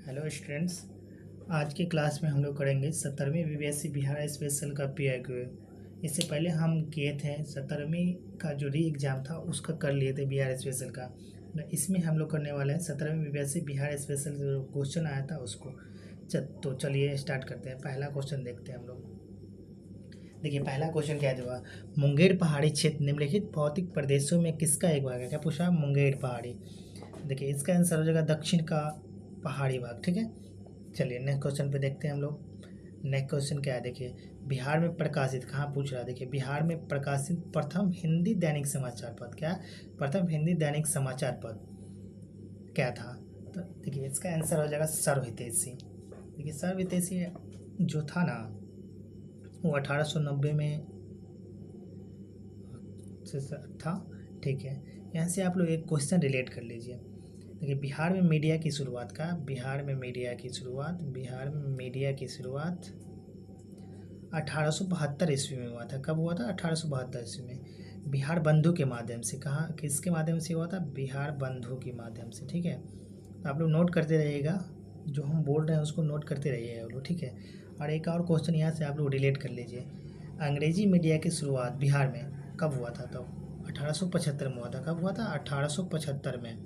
Hello students. आज की class में हम लोग करेंगे 17वीं बीपीएससी बिहार स्पेशल का पीआईक्यू। इससे पहले हम किए थे 17वीं का जो री एग्ज़ाम था उसका कर लिए थे बिहार स्पेशल का। इसमें हम लोग करने वाले हैं 17वीं बीपीएससी बिहार स्पेशल जो क्वेश्चन आया था उसको। तो चलिए स्टार्ट करते हैं। पहला क्वेश्चन देखते हैं हम लोग। देखिए पहला क्वेश्चन क्या हुआ, मुंगेर पहाड़ी क्षेत्र निम्नलिखित भौतिक प्रदेशों में किसका एक भाग है। क्या पूछा, मुंगेर पहाड़ी। देखिए इसका आंसर हो जाएगा दक्षिण का पहाड़ी भाग। ठीक है, चलिए नेक्स्ट क्वेश्चन पे देखते हैं हम लोग। नेक्स्ट क्वेश्चन क्या है, देखिए बिहार में प्रकाशित, कहाँ पूछ रहा है, देखिए बिहार में प्रकाशित प्रथम हिंदी दैनिक समाचार पत्र क्या, प्रथम हिंदी दैनिक समाचार पत्र क्या था। तो देखिए इसका आंसर हो जाएगा सर्वहितैषी। देखिए सर्वहितैषी जो था ना वो 1890 में था। ठीक है, यहाँ से आप लोग एक क्वेश्चन रिलेट कर लीजिए। देखिए बिहार में मीडिया की शुरुआत का, बिहार में मीडिया की शुरुआत 1872 ईस्वी में हुआ था। कब हुआ था, 1872 ईस्वी में। बिहार बंधु के माध्यम से, कहाँ किसके माध्यम से हुआ था, बिहार बंधु के माध्यम से। ठीक है, तो आप लोग नोट करते रहिएगा, जो हम बोल रहे हैं उसको नोट करते रहिएगा आप लोग। ठीक है, और एक और क्वेश्चन यहाँ से आप लोग रिलेट कर लीजिए। अंग्रेजी मीडिया की शुरुआत बिहार में कब हुआ था, तो 1875 में हुआ था। कब हुआ था, 1875 में।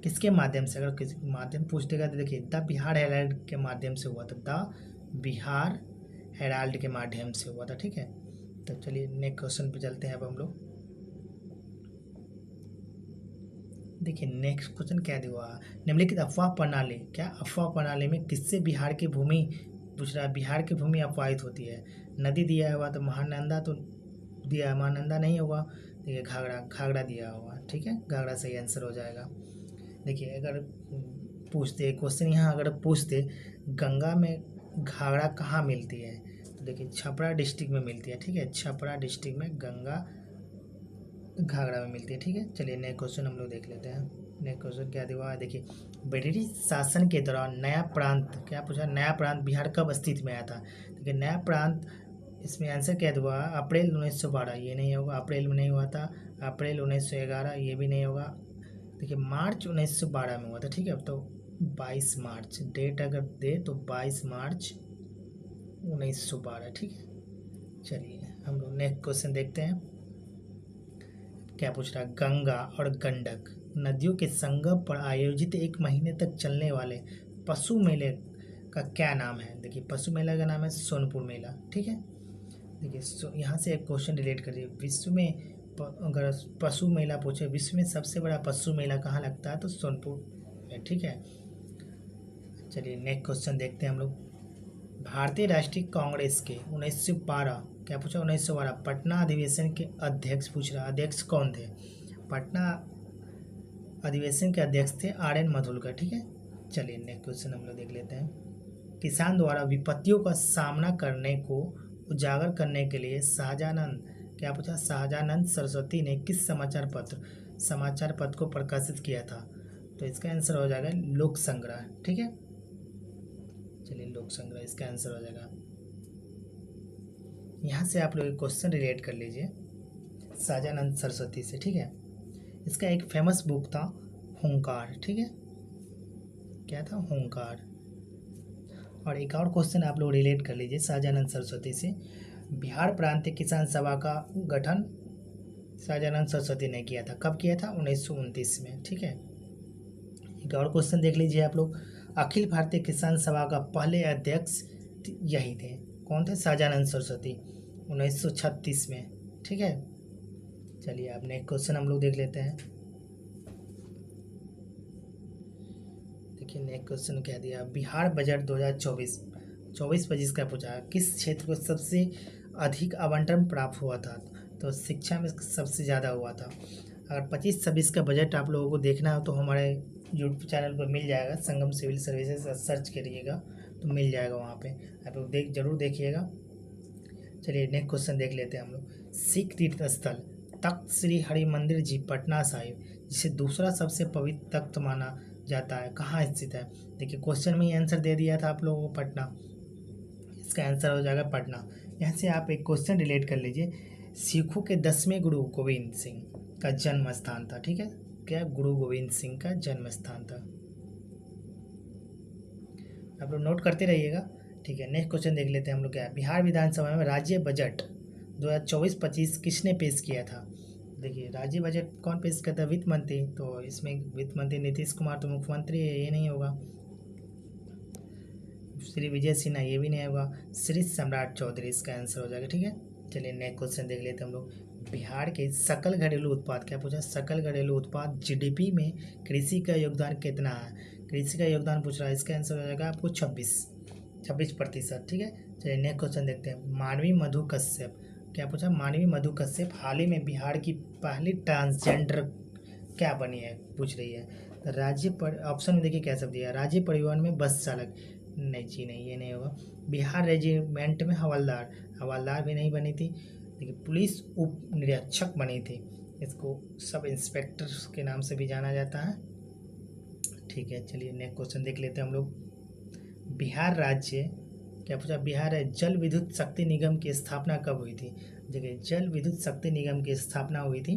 किसके माध्यम से, अगर किसी माध्यम पूछ देगा तो देखिए द बिहार हेराल्ड के माध्यम से हुआ था। द बिहार हेराल्ड के माध्यम से हुआ था। ठीक है, तो चलिए नेक्स्ट क्वेश्चन पे चलते हैं अब हम लोग। देखिए नेक्स्ट क्वेश्चन क्या दिया, निम्नलिखित अफवाह प्रणाली, क्या अफवाह प्रणाली में किससे बिहार की भूमि पूछ रहा है, बिहार की भूमि अपवाहित होती है। नदी दिया हुआ तो महानंदा तो दिया है, महानंदा नहीं होगा। देखिए घाघरा, घाघरा दिया होगा। ठीक है, घाघरा सही आंसर हो जाएगा। देखिए अगर पूछते क्वेश्चन यहाँ, अगर पूछते गंगा में घाघरा कहाँ मिलती है, तो देखिए छपरा डिस्ट्रिक्ट में मिलती है। ठीक है, छपरा डिस्ट्रिक्ट में गंगा घाघरा में मिलती है। ठीक है, चलिए नेक्स्ट क्वेश्चन हम लोग देख लेते हैं। नेक्स्ट क्वेश्चन क्या दिया है, देखिए ब्रिटिश शासन के दौरान नया प्रांत, क्या पूछा, नया प्रांत बिहार कब अस्तित्व में आया था। देखिए नया प्रांत, इसमें आंसर क्या हुआ, अप्रैल 1912, ये नहीं होगा, अप्रैल में नहीं हुआ था। अप्रैल 1911, ये भी नहीं होगा। देखिए मार्च 1912 में हुआ था। ठीक है, तो 22 मार्च डेट अगर दे तो 22 मार्च 1912। ठीक है, चलिए हम लोग नेक्स्ट क्वेश्चन देखते हैं। क्या पूछ रहा है, गंगा और गंडक नदियों के संगम पर आयोजित एक महीने तक चलने वाले पशु मेले का क्या नाम है। देखिए पशु मेला का नाम है सोनपुर मेला। ठीक है, देखिए यहाँ से एक क्वेश्चन रिलेट करिए। विश्व में अगर पशु मेला पूछे, विश्व में सबसे बड़ा पशु मेला कहाँ लगता है, तो सोनपुर में। ठीक है, चलिए नेक्स्ट क्वेश्चन देखते हैं हम लोग। भारतीय राष्ट्रीय कांग्रेस के 1912, क्या पूछा, 1912 पटना अधिवेशन के अध्यक्ष पूछ रहा, अध्यक्ष कौन थे। पटना अधिवेशन के अध्यक्ष थे RN मधुलकर। ठीक है, चलिए नेक्स्ट क्वेश्चन हम लोग देख लेते हैं। किसान द्वारा विपत्तियों का सामना करने को उजागर करने के लिए शाहजानंद, क्या पूछा, शाहजानंद सरस्वती ने किस समाचार पत्र को प्रकाशित किया था। तो इसका आंसर हो जाएगा लोक संग्रह। ठीक है, चलिए लोक संग्रह इसका आंसर हो जाएगा। यहाँ से आप लोग एक क्वेश्चन रिलेट कर लीजिए शाहजानंद सरस्वती से। ठीक है, इसका एक फेमस बुक था हुंकार। ठीक है, क्या था, हुंकार। और एक और क्वेश्चन आप लोग रिलेट कर लीजिए शाहजानंद सरस्वती से। बिहार प्रांतीय किसान सभा का गठन शाहजानंद सरस्वती ने किया था। कब किया था, 1929 में। ठीक है, एक और क्वेश्चन देख लीजिए आप लोग। अखिल भारतीय किसान सभा का पहले अध्यक्ष यही थे, कौन थे, शाहजानंद सरस्वती, 1936 में। ठीक है, चलिए अब नेक्स्ट क्वेश्चन हम लोग देख लेते हैं। देखिए नेक्स्ट क्वेश्चन क्या दिया, बिहार बजट 2024 25-25 का पूछा, किस क्षेत्र को सबसे अधिक आवंटन प्राप्त हुआ था। तो शिक्षा में सबसे ज़्यादा हुआ था। अगर 25-26 का बजट आप लोगों को देखना हो तो हमारे यूट्यूब चैनल पर मिल जाएगा, संगम सिविल सर्विसेज सर्च करिएगा तो मिल जाएगा, वहाँ पे आप लोग जरूर देखिएगा। चलिए नेक्स्ट क्वेश्चन देख लेते हैं हम लोग। सिख तीर्थ स्थल तख्त श्री हरिमंदिर जी पटना साहिब, जिसे दूसरा सबसे पवित्र तख्त माना जाता है, कहाँ स्थित है। देखिए क्वेश्चन में ही आंसर दे दिया था आप लोगों को, पटना। इसका आंसर हो जाएगा पटना। यहाँ से आप एक क्वेश्चन रिलेट कर लीजिए। सिखों के 10वें गुरु गोविंद सिंह का जन्म स्थान था। ठीक है, क्या गुरु गोविंद सिंह का जन्म स्थान था। आप लोग नोट करते रहिएगा। ठीक है, नेक्स्ट क्वेश्चन देख लेते हैं हम लोग। क्या है, बिहार विधानसभा में राज्य बजट 2024-25 किसने पेश किया था? देखिए, राज्य बजट कौन पेश करता है? वित्त मंत्री। तो इसमें वित्त मंत्री नीतीश कुमार तो मुख्यमंत्री है, ये नहीं होगा। श्री विजय सिन्हा, ये भी नहीं होगा। श्री सम्राट चौधरी इसका आंसर हो जाएगा। ठीक है, चलिए नेक्स्ट क्वेश्चन देख लेते हैं हम लोग। बिहार के सकल घरेलू उत्पाद, क्या पूछा? सकल घरेलू उत्पाद जीडीपी में कृषि का योगदान कितना है? कृषि का योगदान पूछ रहा है, इसका आंसर हो जाएगा आपको 26%। ठीक है, चलिए नेक्स्ट क्वेश्चन देखते हैं। मानवी मधु कश्यप, क्या पूछा? मानवी मधु कश्यप हाल ही में बिहार की पहली ट्रांसजेंडर क्या बनी है, पूछ रही है। तो राज्य पर ऑप्शन में देखिए क्या सब दिया है। राज्य परिवहन में बस चालक, नहीं जी नहीं, ये नहीं होगा। बिहार रेजिमेंट में हवलदार, हवलदार भी नहीं बनी थी। देखिए, पुलिस उप निरीक्षक बनी थी, इसको सब इंस्पेक्टर के नाम से भी जाना जाता है। ठीक है, चलिए नेक्स्ट क्वेश्चन देख लेते हैं हम लोग। बिहार राज्य, क्या पूछा? बिहार जल विद्युत शक्ति निगम की स्थापना कब हुई थी? देखिए, जल विद्युत शक्ति निगम की स्थापना हुई थी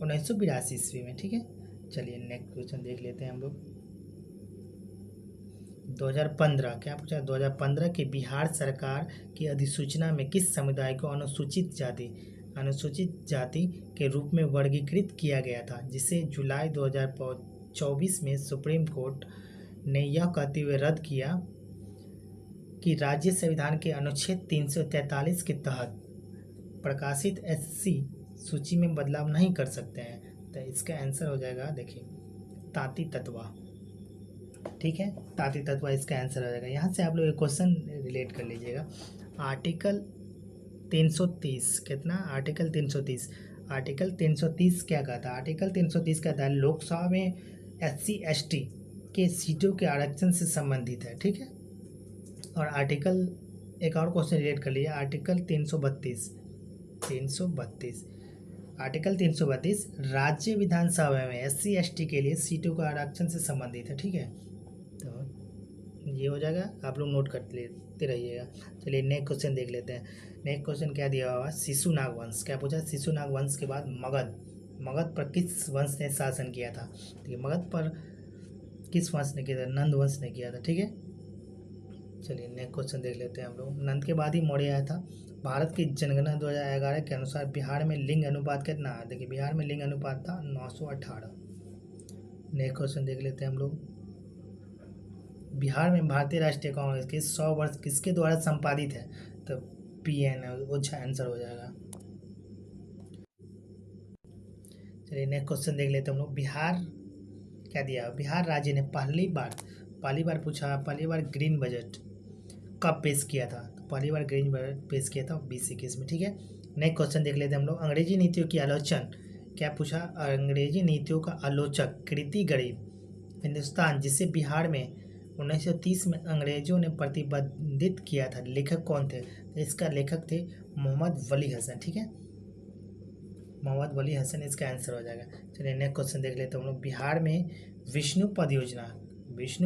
1982 ईस्वी में। ठीक है, चलिए नेक्स्ट क्वेश्चन देख लेते हैं हम लोग। 2015, क्या पूछा? 2015 की बिहार सरकार की अधिसूचना में किस समुदाय को अनुसूचित जाति के रूप में वर्गीकृत किया गया था, जिसे जुलाई 2024 में सुप्रीम कोर्ट ने यह कहते हुए रद्द किया कि राज्य संविधान के अनुच्छेद 343 के तहत प्रकाशित एससी सूची में बदलाव नहीं कर सकते हैं। तो इसका आंसर हो जाएगा, देखिए, तांती तत्वा। ठीक है, तांती तत्वा इसका आंसर हो जाएगा। यहाँ से आप लोग एक क्वेश्चन रिलेट कर लीजिएगा। आर्टिकल 330, कितना? आर्टिकल 330 क्या कहता है? आर्टिकल 330 कहता है लोकसभा में SC/ST के सीटों के आरक्षण से संबंधित है। ठीक है, और आर्टिकल, एक और क्वेश्चन रिलेट कर लीजिए। आर्टिकल 332 आर्टिकल 332 राज्य विधानसभा में SC/ST के लिए सीटों का आरक्षण से संबंधित है। ठीक है, तो ये हो जाएगा, आप लोग नोट करते लेते रहिएगा। चलिए नेक्स्ट क्वेश्चन देख लेते हैं। नेक्स्ट क्वेश्चन क्या दिया हुआ? शिशुनाग वंश, क्या पूछा? शिशुनाग वंश के बाद मगध पर किस वंश ने शासन किया था? ठीक है, मगध पर किस वंश ने किया था? नंद वंश ने किया था। ठीक है, चलिए नेक्स्ट क्वेश्चन देख लेते हैं हम लोग। नंद के बाद ही मौर्य आया था। भारत की जनगणना 2011 के अनुसार बिहार में लिंग अनुपात कितना है? देखिए, बिहार में लिंग अनुपात था 918। नेक्स्ट क्वेश्चन देख लेते हैं हम लोग। बिहार में भारतीय राष्ट्रीय कांग्रेस के 100 वर्ष किसके द्वारा संपादित है? तो PN अच्छा आंसर हो जाएगा। चलिए नेक्स्ट क्वेश्चन देख लेते हैं हम लोग। बिहार, क्या दिया? बिहार राज्य ने पहली बार पूछा, पहली बार ग्रीन बजट कब पेश किया था? तो पहली बार ग्रीन बजट पेश किया था 2021 में। ठीक है, नेक्स्ट क्वेश्चन देख लेते हैं हम लोग। अंग्रेजी नीतियों की आलोचना, क्या पूछा? अंग्रेजी नीतियों का आलोचक कृति गरीब हिंदुस्तान, जिसे बिहार में 1930 में अंग्रेजों ने प्रतिबंधित किया था, लेखक कौन थे? तो इसका लेखक थे मोहम्मद वली हसन। ठीक है, मोहम्मद वली हसन इसका आंसर हो जाएगा। चलिए नेक्स्ट क्वेश्चन देख लेते हैं हम लोग। बिहार में विष्णु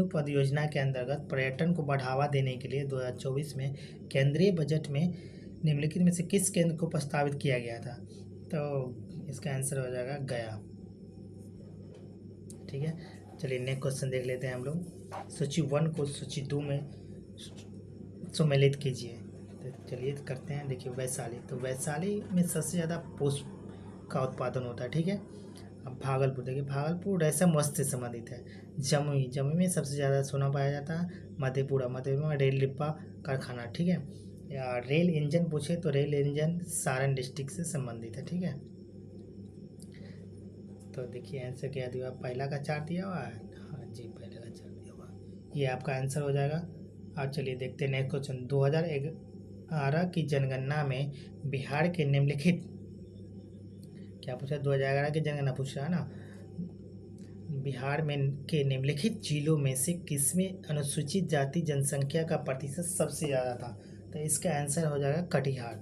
पद योजना के अंतर्गत पर्यटन को बढ़ावा देने के लिए 2024 में केंद्रीय बजट में निम्नलिखित में से किस केंद्र को प्रस्तावित किया गया था? तो इसका आंसर हो जाएगा गया। ठीक है, चलिए नेक्स्ट क्वेश्चन देख लेते हैं हम लोग। सूची 1 को सूची 2 में सम्मिलित कीजिए। तो चलिए करते हैं। देखिए, वैशाली, तो वैशाली में सबसे ज़्यादा पुष्प का उत्पादन होता है। ठीक है, अब भागलपुर, देखिए भागलपुर रेशम वस्त्र से संबंधित है। जमुई में सबसे ज़्यादा सोना पाया जाता है। मधेपुरा में रेल डिब्बा कारखाना। ठीक है, या रेल इंजन पूछे तो रेल इंजन सारण डिस्ट्रिक्ट से संबंधित है। ठीक है, तो देखिए आंसर क्या दिया? पहला का 4 दिया हुआ है। हाँ जी, पहले का 4 दिया हुआ, ये आपका आंसर हो जाएगा। अब चलिए देखते हैं नेक्स्ट क्वेश्चन। 2011 की जनगणना में बिहार के निम्नलिखित, क्या पूछा? 2011 की जनगणना पूछ रहा है ना। बिहार में के निम्नलिखित जिलों में से किसमें अनुसूचित जाति जनसंख्या का प्रतिशत सबसे ज़्यादा था? तो इसका आंसर हो जाएगा कटिहार।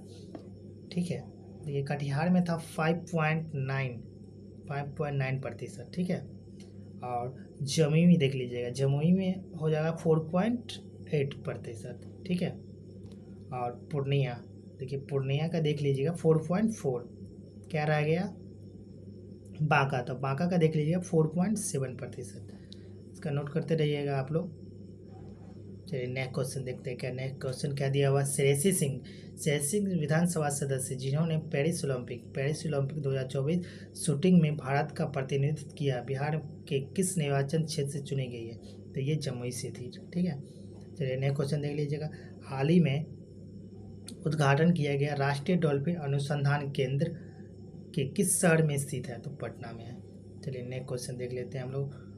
ठीक है, देखिए कटिहार में था 5.9%। ठीक है, और जमुई में देख लीजिएगा, जमुई में हो जाएगा 4.8%। ठीक है, और पूर्णिया, देखिए पूर्णिया का देख लीजिएगा 4.4। क्या रह गया? बांका, तो बांका का देख लीजिएगा 4.7%। इसका नोट करते रहिएगा आप लोग। चलिए नेक्स्ट क्वेश्चन देखते हैं क्या नेक्स्ट क्वेश्चन क्या दिया हुआ। श्रेयसी सिंह विधानसभा सदस्य जिन्होंने पेरिस ओलंपिक 2024 शूटिंग में भारत का प्रतिनिधित्व किया, बिहार के किस निर्वाचन क्षेत्र से चुनी गई है? तो ये जमुई से थी। ठीक है, चलिए नेक्स्ट क्वेश्चन देख लीजिएगा। हाल ही में उद्घाटन किया गया राष्ट्रीय डॉल्फिन अनुसंधान केंद्र के किस शहर में स्थित है? तो पटना में है। चलिए नेक्स्ट क्वेश्चन देख लेते हैं हम लोग।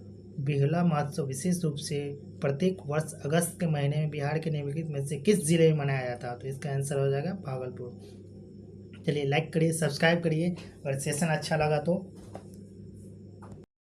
बिहला महोत्सव विशेष रूप से प्रत्येक वर्ष अगस्त के महीने में बिहार के निम्नलिखित में से किस जिले में मनाया जाता है? तो इसका आंसर हो जाएगा भागलपुर। चलिए लाइक करिए, सब्सक्राइब करिए, और सेशन अच्छा लगा तो